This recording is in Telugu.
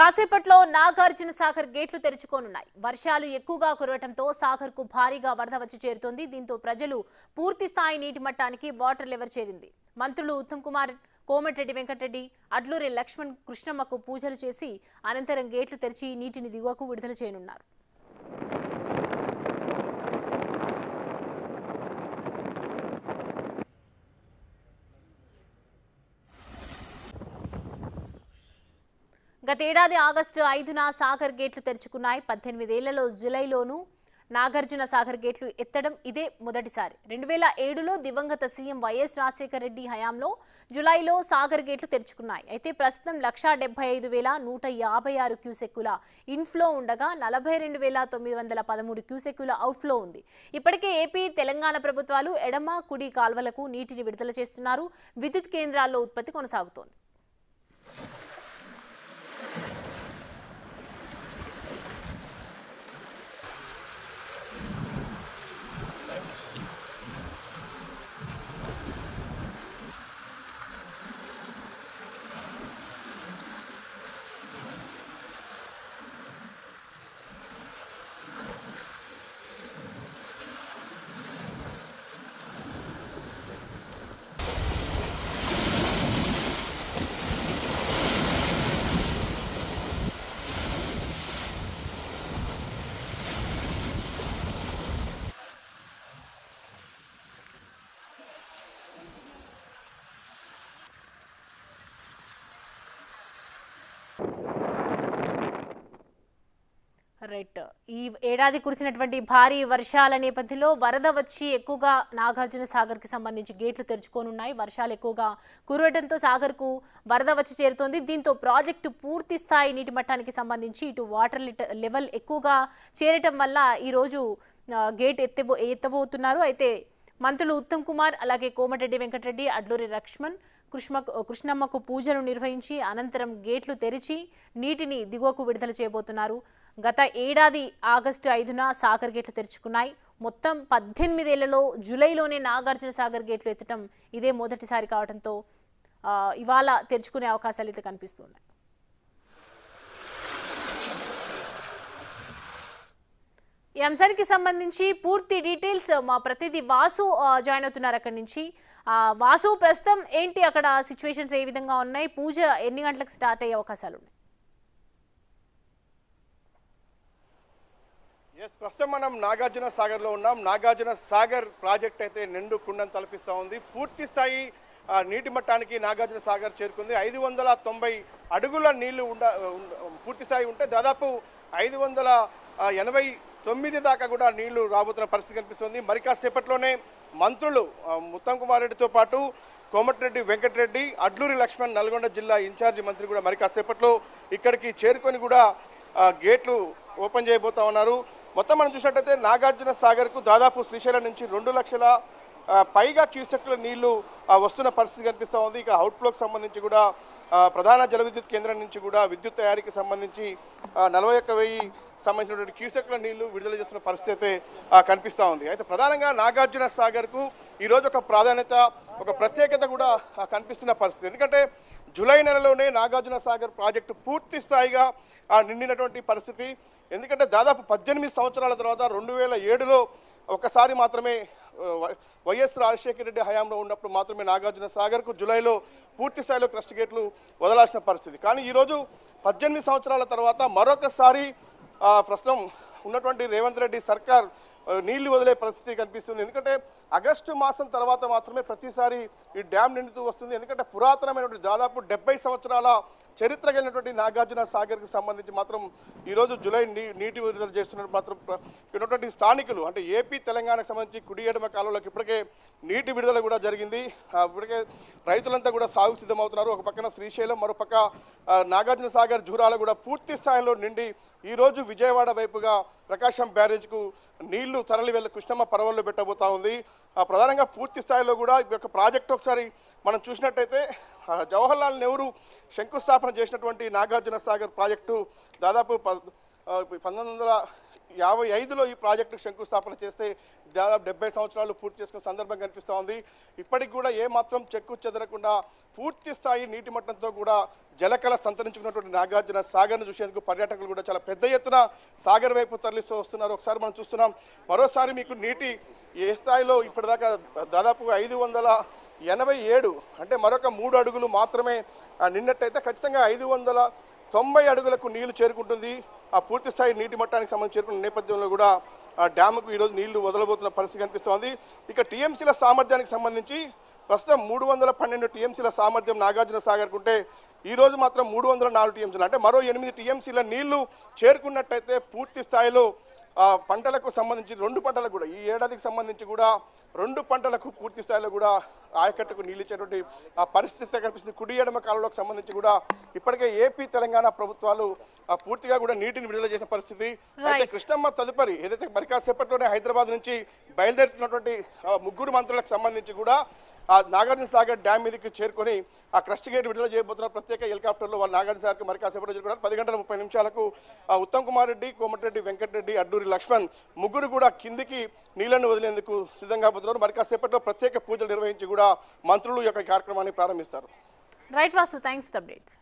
కాసేపట్లో నాగార్జున సాగర్ గేట్లు తెరుచుకోనున్నాయి. వర్షాలు ఎక్కువగా కురవడంతో సాగర్కు భారీగా వరద వచ్చి చేరుతోంది. దీంతో ప్రజలు పూర్తి స్థాయి నీటి మట్టానికి వాటర్ లెవెల్ చేరింది. మంత్రులు ఉత్తమ్ కుమార్, కోమటిరెడ్డి వెంకటరెడ్డి, అడ్లూరి లక్ష్మణ్, కృష్ణమ్మకు పూజలు చేసి అనంతరం గేట్లు తెరిచి నీటిని దిగువకు విడుదల చేయనున్నారు. గతేడాది ఆగస్టు 5న సాగర్ గేట్లు తెరుచుకున్నాయి. 18 ఏళ్లలో జూలైలోనూ నాగార్జున సాగర్ గేట్లు ఎత్తడం ఇదే మొదటిసారి. 2007లో దివంగత సీఎం వైఎస్ రాజశేఖర రెడ్డి హయాంలో జూలైలో సాగర్ గేట్లు తెరుచుకున్నాయి. అయితే ప్రస్తుతం 1,75,156 క్యూసెక్కుల ఇన్ఫ్లో ఉండగా 42,913 క్యూసెక్కుల అవుట్ఫ్లో ఉంది. ఇప్పటికే ఏపీ, తెలంగాణ ప్రభుత్వాలు ఎడమ, కుడి కాల్వలకు నీటిని విడుదల చేస్తున్నారు. విద్యుత్ కేంద్రాల్లో ఉత్పత్తి కొనసాగుతోంది. రైట్. ఈ ఏడాది కురిసినటువంటి భారీ వర్షాల నేపథ్యంలో వరద వచ్చి ఎక్కువగా నాగార్జున సాగర్కి సంబంధించి గేట్లు తెరుచుకోనున్నాయి. వర్షాలు ఎక్కువగా కురవడంతో సాగర్కు వరద వచ్చి చేరుతోంది. దీంతో ప్రాజెక్టు పూర్తి స్థాయి నీటి మట్టానికి సంబంధించి ఇటు వాటర్ లెవెల్ ఎక్కువగా చేరటం వల్ల ఈరోజు గేట్ ఎత్తబోతున్నారు. అయితే మంత్రులు ఉత్తమ్ కుమార్, అలాగే కోమటిరెడ్డి వెంకటరెడ్డి, అడ్లూరి లక్ష్మణ్, కృష్ణమ్మకు పూజలు నిర్వహించి అనంతరం గేట్లు తెరిచి నీటిని దిగువకు విడుదల చేయబోతున్నారు. గత ఏడాది ఆగస్టు 5న సాగర్ గేట్లు తెరుచుకున్నాయి. మొత్తం 18 ఏళ్లలో జూలైలోనే నాగార్జున సాగర్ గేట్లు ఎత్తడం ఇదే మొదటిసారి కావడంతో ఇవాళ తెరుచుకునే అవకాశాలు అయితే కనిపిస్తున్నాయి. ఈ అంశానికి సంబంధించి పూర్తి డీటెయిల్స్ మా ప్రతినిధి వాసు జాయిన్ అవుతున్నారు అక్కడి నుంచి. వాసు, ప్రస్తుతం ఏంటి అక్కడ సిచ్యువేషన్స్ ఏ విధంగా ఉన్నాయి? పూజ ఎన్ని గంటలకు స్టార్ట్ అయ్యే అవకాశాలు ఉన్నాయి? ప్రస్తుతం మనం నాగార్జున సాగర్లో ఉన్నాం. నాగార్జున సాగర్ ప్రాజెక్ట్ అయితే నిండు కుండను తలపిస్తూ ఉంది. పూర్తి స్థాయి నీటి మట్టానికి నాగార్జున సాగర్ చేరుకుంది. 590 అడుగుల నీళ్లు పూర్తి స్థాయి ఉంటే దాదాపు 589 దాకా కూడా నీళ్లు రాబోతున్న పరిస్థితి కనిపిస్తుంది. మరి కాసేపట్లోనే మంత్రులు ఉత్తమ్ కుమార్ రెడ్డితో పాటు కోమటిరెడ్డి వెంకటరెడ్డి, అడ్లూరి లక్ష్మణ్, నల్గొండ జిల్లా ఇన్ఛార్జి మంత్రి కూడా మరి కాసేపట్లో ఇక్కడికి చేరుకొని కూడా గేట్లు ఓపెన్ చేయబోతా ఉన్నారు. మొత్తం మనం చూసినట్టయితే నాగార్జున సాగర్కు దాదాపు శ్రీశైలం నుంచి 2 లక్షల పైగా క్యూసెక్ల నీళ్లు వస్తున్న పరిస్థితి కనిపిస్తూ ఉంది. ఇక అవుట్ఫ్లోకి సంబంధించి కూడా ప్రధాన జల విద్యుత్ కేంద్రం నుంచి కూడా విద్యుత్ తయారీకి సంబంధించి 41,000 సంబంధించినటువంటి క్యూసెక్ల నీళ్లు విడుదల చేస్తున్న పరిస్థితి అయితే కనిపిస్తూ ఉంది. అయితే ప్రధానంగా నాగార్జున సాగర్కు ఈరోజు ఒక ప్రాధాన్యత, ఒక ప్రత్యేకత కూడా కనిపిస్తున్న పరిస్థితి. ఎందుకంటే జూలై నెలలోనే నాగార్జున సాగర్ ప్రాజెక్టు పూర్తి స్థాయిగా నిండినటువంటి పరిస్థితి. ఎందుకంటే దాదాపు 18 సంవత్సరాల తర్వాత 2007లో ఒకసారి మాత్రమే వైఎస్ రాజశేఖర రెడ్డి హయాంలో ఉన్నప్పుడు మాత్రమే నాగార్జున సాగర్కు జూలైలో పూర్తి స్థాయిలో క్రస్ట్ గేట్లు వదలాల్సిన పరిస్థితి. కానీ ఈరోజు 18 సంవత్సరాల తర్వాత మరొకసారి ప్రస్తుతం ఉన్నటువంటి రేవంత్ రెడ్డి సర్కార్ నీళ్లు వదిలే పరిస్థితి కనిపిస్తుంది. ఎందుకంటే ఆగస్టు మాసం తర్వాత మాత్రమే ప్రతిసారి ఈ డ్యామ్ నిండుతూ వస్తుంది. ఎందుకంటే పురాతనమైనటువంటి దాదాపు 70 సంవత్సరాల చరిత్ర కలిగినటువంటి నాగార్జున సాగర్కి సంబంధించి మాత్రం ఈరోజు జూలై నీటి విడుదల చేస్తున్నట్టు మాత్రం ఉన్నటువంటి స్థానికులు, అంటే ఏపీ, తెలంగాణకు సంబంధించి కుడి ఎడమ కాలువలకు ఇప్పటికే నీటి విడుదల కూడా జరిగింది. ఇప్పటికే రైతులంతా కూడా సాగు సిద్ధమవుతున్నారు. ఒక పక్కన శ్రీశైలం, మరో పక్క నాగార్జున సాగర్ జూరాల కూడా పూర్తి స్థాయిలో నిండి ఈరోజు విజయవాడ వైపుగా ప్రకాశం బ్యారేజ్కు నీళ్లు తరలి వెళ్ళి కృష్ణమ్మ పరవళ్ళు పెట్టబోతా ఉంది. ప్రధానంగా పూర్తి స్థాయిలో కూడా ఈ యొక్క ప్రాజెక్టు ఒకసారి మనం చూసినట్టయితే జవహర్లాల్ నెహ్రూ శంకుస్థాపన చేసినటువంటి నాగార్జున సాగర్ ప్రాజెక్టు దాదాపు 2055లో ఈ ప్రాజెక్టుకు శంకుస్థాపన చేస్తే దాదాపు 70 సంవత్సరాలు పూర్తి చేసుకున్న సందర్భం కనిపిస్తూ ఉంది. ఇప్పటికి కూడా ఏమాత్రం చెక్కు చెదరకుండా పూర్తి స్థాయి నీటి మట్టంతో కూడా జలకళ సంతరించుకున్నటువంటి నాగార్జున సాగర్ను చూసేందుకు పర్యాటకులు కూడా చాలా పెద్ద ఎత్తున సాగర్ వైపు తరలిస్తూ వస్తున్నారు. ఒకసారి మనం చూస్తున్నాం. మరోసారి మీకు నీటి ఏ స్థాయిలో ఇప్పటిదాకా దాదాపు 587 అంటే మరొక 3 అడుగులు మాత్రమే నిన్నట్టయితే ఖచ్చితంగా 590 అడుగులకు నీళ్లు చేరుకుంటుంది. ఆ పూర్తి స్థాయి నీటి మట్టానికి సంబంధించి చేరుకున్న నేపథ్యంలో కూడా ఆ డ్యాముకు ఈరోజు నీళ్లు వదలబోతున్న పరిస్థితి కనిపిస్తోంది. ఇక టీఎంసీల సామర్థ్యానికి సంబంధించి ప్రస్తుతం 312 టీఎంసీల సామర్థ్యం నాగార్జున సాగర్కు ఉంటే ఈరోజు మాత్రం 304 టీఎంసీలు అంటే మరో 8 టీఎంసీల నీళ్లు చేరుకున్నట్టయితే పూర్తి స్థాయిలో పంటలకు సంబంధించి 2 పంటలకు కూడా ఈ ఏడాదికి సంబంధించి కూడా 2 పంటలకు పూర్తి స్థాయిలో కూడా ఆయకట్టుకు నీళ్ళు ఇచ్చేటువంటి పరిస్థితి కనిపిస్తుంది. కుడి ఎడమ కాలంలోకి సంబంధించి కూడా ఇప్పటికే ఏపీ తెలంగాణ ప్రభుత్వాలు పూర్తిగా కూడా నీటిని విడుదల చేసిన పరిస్థితి. అయితే కృష్ణమ్మ తదుపరి ఏదైతే మరి కాసేపట్లోనే హైదరాబాద్ నుంచి బయలుదేరుతున్నటువంటి 3 మంత్రులకు సంబంధించి కూడా ఆ నాగార్జున సాగర్ డ్యామ్ మీదకి చేరుకొని ఆ క్రస్ట్ గేట్ విడుదల చేయబోతున్న ప్రత్యేక హెలికాప్టర్లో వాళ్ళు నాగార్జున సాగర్కి మరి కాసేపట్లో చేరుకున్నారు. 10:30 ఉత్తమ్ కుమార్ రెడ్డి, కోమటిరెడ్డి వెంకటరెడ్డి, అడ్డూరి లక్ష్మణ్ ముగ్గురు కూడా కిందికి నీళ్లను వదిలేందుకు సిద్ధంగా పోతున్నారు. మరి కాసేపట్లో ప్రత్యేక పూజలు నిర్వహించి కూడా మంత్రులు యొక్క కార్యక్రమాన్ని ప్రారంభిస్తారు. Right Vasu, thanks for the updates.